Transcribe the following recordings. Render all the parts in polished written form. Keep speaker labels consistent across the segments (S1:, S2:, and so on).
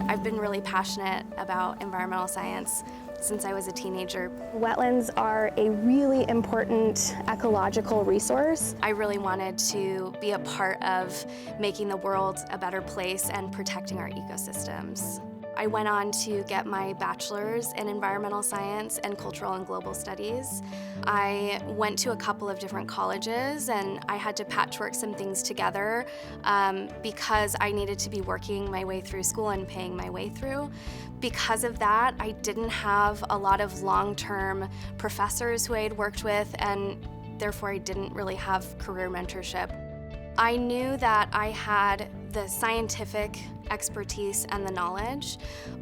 S1: I've been really passionate about environmental science since I was a teenager.
S2: Wetlands are a really important ecological resource.
S1: I really wanted to be a part of making the world a better place and protecting our ecosystems. I went on to get my bachelor's in environmental science and cultural and global studies. I went to a couple of different colleges and I had to patchwork some things together because I needed to be working my way through school and paying my way through. Because of that, I didn't have a lot of long-term professors who I had worked with, and therefore I didn't really have career mentorship. I knew that I had the scientific expertise and the knowledge,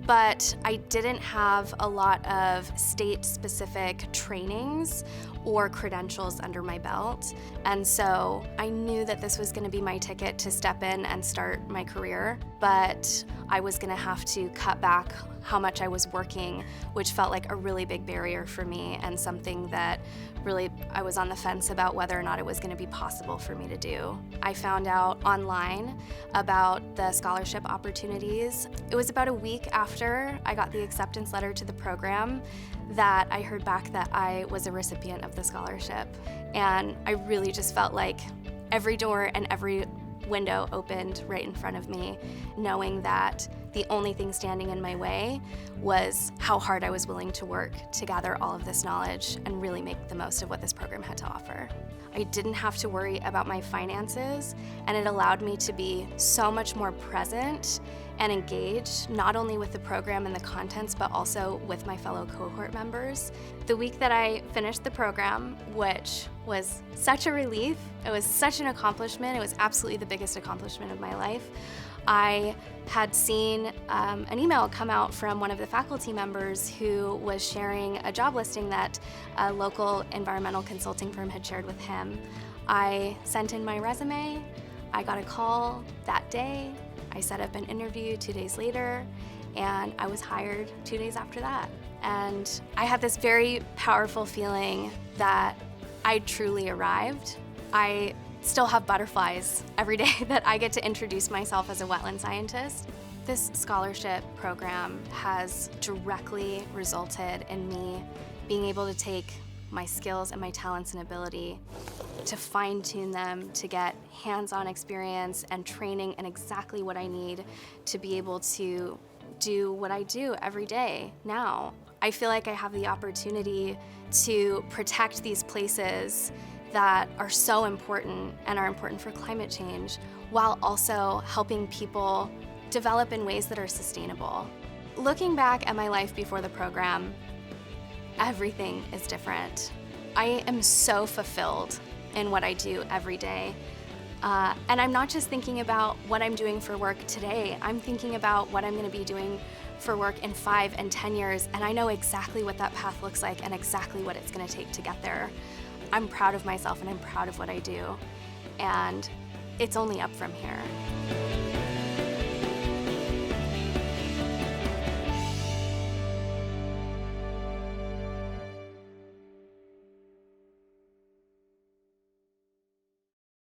S1: but I didn't have a lot of state-specific trainings or credentials under my belt. And so I knew that this was going to be my ticket to step in and start my career, but I was going to have to cut back how much I was working, which felt like a really big barrier for me and something that really I was on the fence about whether or not it was going to be possible for me to do. I found out online about the scholarship opportunities. It was about a week after I got the acceptance letter to the program that I heard back that I was a recipient of the scholarship. And I really just felt like every door and every window opened right in front of me, knowing that the only thing standing in my way was how hard I was willing to work to gather all of this knowledge and really make the most of what this program had to offer. I didn't have to worry about my finances, and it allowed me to be so much more present and engaged, not only with the program and the contents, but also with my fellow cohort members. The week that I finished the program, which was such a relief, it was such an accomplishment, it was absolutely the biggest accomplishment of my life. I had seen an email come out from one of the faculty members who was sharing a job listing that a local environmental consulting firm had shared with him. I sent in my resume, I got a call that day, I set up an interview 2 days later, and I was hired 2 days after that. And I had this very powerful feeling that I truly arrived. I still have butterflies every day that I get to introduce myself as a wetland scientist. This scholarship program has directly resulted in me being able to take my skills and my talents and ability to fine-tune them, to get hands-on experience and training and exactly what I need to be able to do what I do every day now. I feel like I have the opportunity to protect these places that are so important and are important for climate change, while also helping people develop in ways that are sustainable. Looking back at my life before the program, everything is different. I am so fulfilled in what I do every day. And I'm not just thinking about what I'm doing for work today, I'm thinking about what I'm going to be doing for work in 5 and 10 years, and I know exactly what that path looks like and exactly what it's going to take to get there. I'm proud of myself and I'm proud of what I do, and it's only up from here.